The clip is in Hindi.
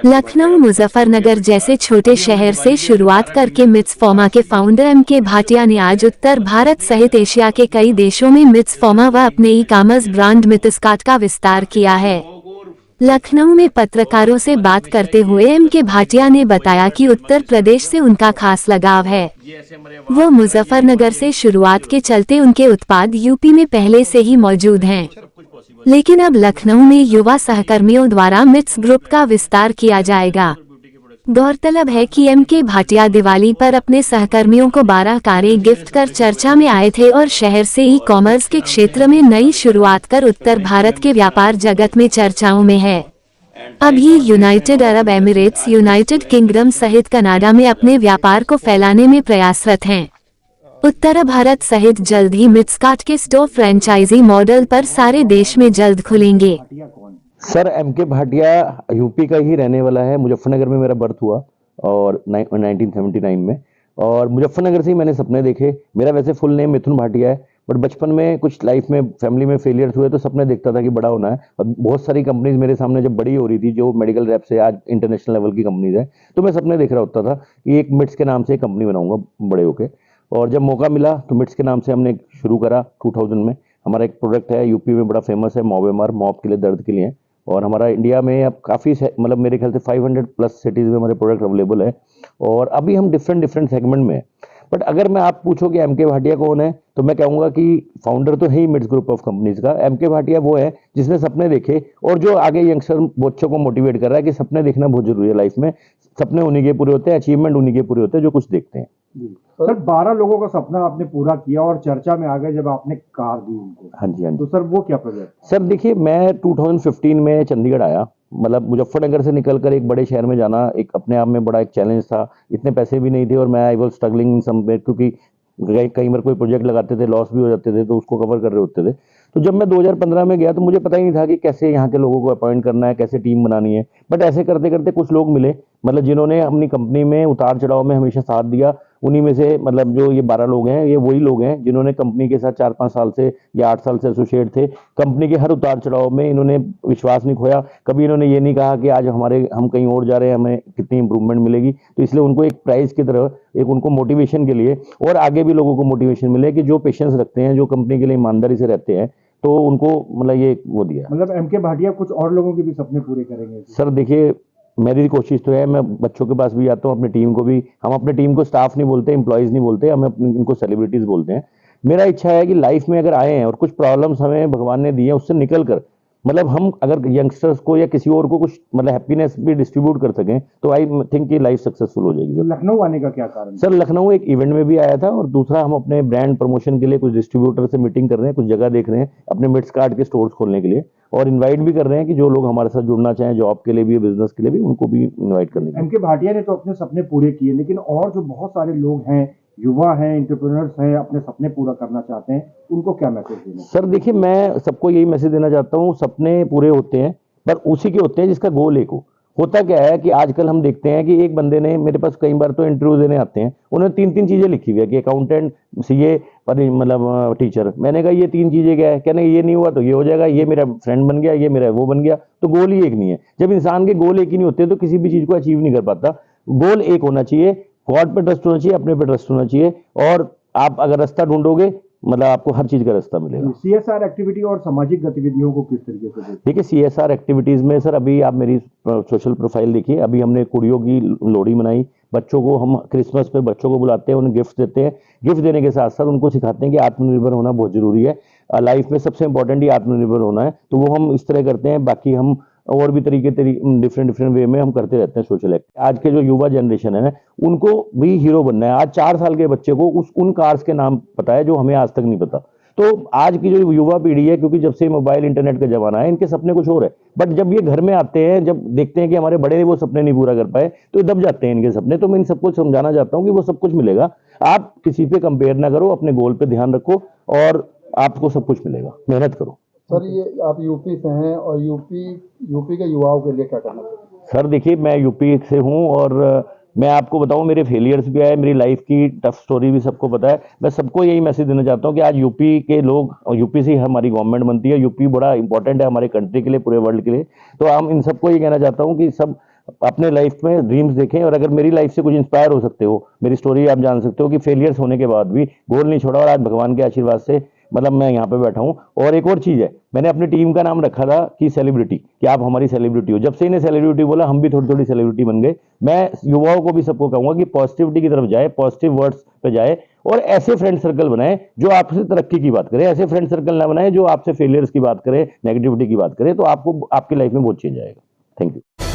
लखनऊ मुजफ्फरनगर जैसे छोटे शहर से शुरुआत करके मिट्स फार्मा के फाउंडर एम.के. भाटिया ने आज उत्तर भारत सहित एशिया के कई देशों में मिट्स फार्मा व अपने ई-कॉमर्स ब्रांड मित्सकार्ट का विस्तार किया है। लखनऊ में पत्रकारों से बात करते हुए एम.के. भाटिया ने बताया कि उत्तर प्रदेश से उनका खास लगाव है। वो मुजफ्फरनगर से शुरुआत के चलते उनके उत्पाद यूपी में पहले से ही मौजूद हैं, लेकिन अब लखनऊ में युवा सहकर्मियों द्वारा मिट्स ग्रुप का विस्तार किया जाएगा। गौरतलब है कि एम.के. भाटिया दिवाली पर अपने सहकर्मियों को 12 कारें गिफ्ट कर चर्चा में आए थे और शहर से ई कॉमर्स के क्षेत्र में नई शुरुआत कर उत्तर भारत के व्यापार जगत में चर्चाओं में है। अब ये United Arab Emirates, United kingdom सहित कनाडा में अपने व्यापार को फैलाने में प्रयासरत हैं। उत्तर भारत सहित जल्द ही मिट्सकार्ट के स्टोर फ्रेंचाइजी मॉडल पर सारे देश में जल्द खुलेंगे। Sir MK. भाटिया यूपी का ही रहने वाला है। मुजफ्फरनगर में मेरा बर्थ हुआ और 1979 में, और मुजफ्फरनगर से ही मैंने सपने देखे। मेरा वैसे फुल नेम मिथुन भाटिया है, बट बचपन में कुछ लाइफ में फैमिली में फेलियर्स हुए तो सपने देखता था कि बड़ा होना है। और बहुत सारी कंपनीज मेरे सामने जब बड़ी हो रही थी, जो मेडिकल रैप से आज इंटरनेशनल लेवल की कंपनीज है, तो मैं सपने देख रहा होता था कि एक मिट्स के नाम से एक कंपनी बनाऊंगा बड़े होके। और जब मौका मिला तो मिट्स के नाम से हमने शुरू करा 2000 में। हमारा एक प्रोडक्ट है यूपी में बड़ा फेमस है, मोवेमर, मॉप के लिए, दर्द के लिए। और हमारा इंडिया में अब काफ़ी मतलब मेरे ख्याल से 500 प्लस सिटीज़ में हमारे प्रोडक्ट अवेलेबल है, और अभी हम डिफरेंट सेगमेंट में है। बट अगर मैं आप पूछो कि एम.के. भाटिया कौन है, तो मैं कहूँगा कि फाउंडर तो है ही मिट्स ग्रुप ऑफ कंपनीज का। एम.के. भाटिया वो है जिसने सपने देखे और जो आगे यंगस्टर बच्चों को मोटिवेट कर रहा है कि सपने देखना बहुत जरूरी है लाइफ में। सपने उन्हीं के पूरे होते हैं, अचीवमेंट उन्हीं के पूरे होते हैं जो कुछ देखते हैं। सर 12 लोगों का सपना आपने पूरा किया और चर्चा में आ गए जब आपने कार दी उनको। हाँ जी, हाँ जी। तो सर वो क्या प्रोजेक्ट? सर देखिए, मैं 2015 में चंडीगढ़ आया। मतलब मुजफ्फरनगर से निकलकर एक बड़े शहर में जाना एक अपने आप में बड़ा एक चैलेंज था। इतने पैसे भी नहीं थे और मैं आई वाज स्ट्रगलिंग इन सम वे, क्योंकि कई बार कोई प्रोजेक्ट लगाते थे, लॉस भी हो जाते थे, तो उसको कवर कर रहे होते थे। तो जब मैं 2015 में गया तो मुझे पता ही नहीं था कि कैसे यहाँ के लोगों को अपॉइंट करना है, कैसे टीम बनानी है। बट ऐसे करते करते कुछ लोग मिले, मतलब जिन्होंने अपनी कंपनी में उतार चढ़ाव में हमेशा साथ दिया। उन्हीं में से मतलब जो ये 12 लोग हैं, ये वही लोग हैं जिन्होंने कंपनी के साथ 4-5 साल से या 8 साल से एसोसिएट थे। कंपनी के हर उतार चढ़ाव में इन्होंने विश्वास नहीं खोया। कभी इन्होंने ये नहीं कहा कि आज हम कहीं और जा रहे हैं, हमें कितनी इंप्रूवमेंट मिलेगी। तो इसलिए उनको एक प्राइज की तरह, एक उनको मोटिवेशन के लिए, और आगे भी लोगों को मोटिवेशन मिले कि जो पेशेंस रखते हैं, जो कंपनी के लिए ईमानदारी से रहते हैं, तो उनको मतलब ये वो दिया। मतलब एम.के. भाटिया कुछ और लोगों के भी सपने पूरे करेंगे? सर देखिए, मेरी कोशिश तो है, मैं बच्चों के पास भी आता हूँ, अपनी टीम को भी। हम अपने टीम को स्टाफ नहीं बोलते, एम्प्लॉयज़ नहीं बोलते, हम इनको सेलिब्रिटीज़ बोलते हैं। मेरा इच्छा है कि लाइफ में अगर आए हैं और कुछ प्रॉब्लम्स हमें भगवान ने दी है, उससे निकल कर मतलब हम अगर यंगस्टर्स को या किसी और को कुछ मतलब हैप्पीनेस भी डिस्ट्रीब्यूट कर सकें, तो आई थिंक कि लाइफ सक्सेसफुल हो जाएगी। तो लखनऊ आने का क्या कारण? सर लखनऊ एक इवेंट में भी आया था, और दूसरा हम अपने ब्रांड प्रमोशन के लिए कुछ डिस्ट्रीब्यूटर से मीटिंग कर रहे हैं, कुछ जगह देख रहे हैं अपने मिट्सकार्ट के स्टोर्स खोलने के लिए, और इनवाइट भी कर रहे हैं कि जो लोग हमारे साथ जुड़ना चाहें, जॉब के लिए भी, बिजनेस के लिए भी, उनको भी इनवाइट करने के लिए। एम.के. भाटिया ने तो अपने सपने पूरे किए, लेकिन और जो बहुत सारे लोग हैं, युवा हैं, एंटरप्रेन्योर्स हैं, अपने सपने पूरा करना चाहते हैं, उनको क्या मैसेज देना? सर देखिए, मैं सबको यही मैसेज देना चाहता हूँ, सपने पूरे होते हैं पर उसी के होते हैं जिसका गोल एक हो। होता क्या है कि आजकल हम देखते हैं कि एक बंदे ने, मेरे पास कई बार तो इंटरव्यू देने आते हैं, उन्होंने 3-3 चीजें लिखी हुई है कि अकाउंटेंट, सीए और मतलब टीचर। मैंने कहा ये 3 चीजें क्या है? कहने ये नहीं हुआ तो ये हो जाएगा, ये मेरा फ्रेंड बन गया, ये मेरा वो बन गया। तो गोल ही एक नहीं है। जब इंसान के गोल एक ही नहीं होते तो किसी भी चीज को अचीव नहीं कर पाता। गोल एक होना चाहिए, गॉड पे ट्रस्ट होना चाहिए, अपने पे ट्रस्ट होना चाहिए, और आप अगर रास्ता ढूंढोगे मतलब आपको हर चीज का रास्ता मिलेगा। सीएसआर एक्टिविटी और सामाजिक गतिविधियों को किस तरीके से देखते हैं? देखिए, सीएसआर एक्टिविटीज में सर, अभी आप मेरी सोशल प्रोफाइल देखिए, अभी हमने कुड़ियों की लोहड़ी मनाई। बच्चों को हम क्रिसमस पे बच्चों को बुलाते हैं, उन्हें गिफ्ट देते हैं। गिफ्ट देने के साथ साथ उनको सिखाते हैं कि आत्मनिर्भर होना बहुत जरूरी है। लाइफ में सबसे इंपॉर्टेंट ही आत्मनिर्भर होना है। तो वो हम इस तरह करते हैं। बाकी हम और भी डिफरेंट वे में हम करते रहते हैं सोशल एक्ट। आज के जो युवा जनरेशन है ना, उनको भी हीरो बनना है। आज 4 साल के बच्चे को उन कार्स के नाम पता है जो हमें आज तक नहीं पता। तो आज की जो युवा पीढ़ी है, क्योंकि जब से मोबाइल इंटरनेट का जमाना है, इनके सपने कुछ और है। बट जब ये घर में आते हैं, जब देखते हैं कि हमारे बड़े वो सपने नहीं पूरा कर पाए, तो ये दब जाते हैं इनके सपने। तो मैं इन सबको समझाना चाहता हूँ कि वो सब कुछ मिलेगा। आप किसी पे कंपेयर ना करो, अपने गोल पे ध्यान रखो और आपको सब कुछ मिलेगा। मेहनत करो। सर ये आप यूपी से हैं और यूपी के युवाओं के लिए क्या कहना चाहिए? सर देखिए, मैं यूपी से हूँ, और मैं आपको बताऊं, मेरे फेलियर्स भी आए, मेरी लाइफ की टफ स्टोरी भी सबको पता है। मैं सबको यही मैसेज देना चाहता हूं कि आज यूपी के लोग, और यूपी से ही हमारी गवर्नमेंट बनती है, यूपी बड़ा इंपॉर्टेंट है हमारे कंट्री के लिए, पूरे वर्ल्ड के लिए। तो हम इन सबको ये कहना चाहता हूं कि सब अपने लाइफ में ड्रीम्स देखें, और अगर मेरी लाइफ से कुछ इंस्पायर हो सकते हो, मेरी स्टोरी आप जान सकते हो कि फेलियर्स होने के बाद भी गोल नहीं छोड़ा, और आज भगवान के आशीर्वाद से मतलब मैं यहाँ पे बैठा हूँ। और एक और चीज़ है, मैंने अपनी टीम का नाम रखा था कि सेलिब्रिटी, कि आप हमारी सेलिब्रिटी हो। जब से इन्हें सेलिब्रिटी बोला, हम भी थोड़ी थोड़ी सेलिब्रिटी बन गए। मैं युवाओं को भी सबको कहूंगा कि पॉजिटिविटी की तरफ जाए, पॉजिटिव वर्ड्स पे जाए, और ऐसे फ्रेंड सर्कल बनाए जो आपसे तरक्की की बात करे। ऐसे फ्रेंड सर्कल ना बनाए जो आपसे फेलियर्स की बात करे, नेगेटिविटी की बात करे, तो आपको आपकी लाइफ में बहुत चेंज आएगा। Thank you.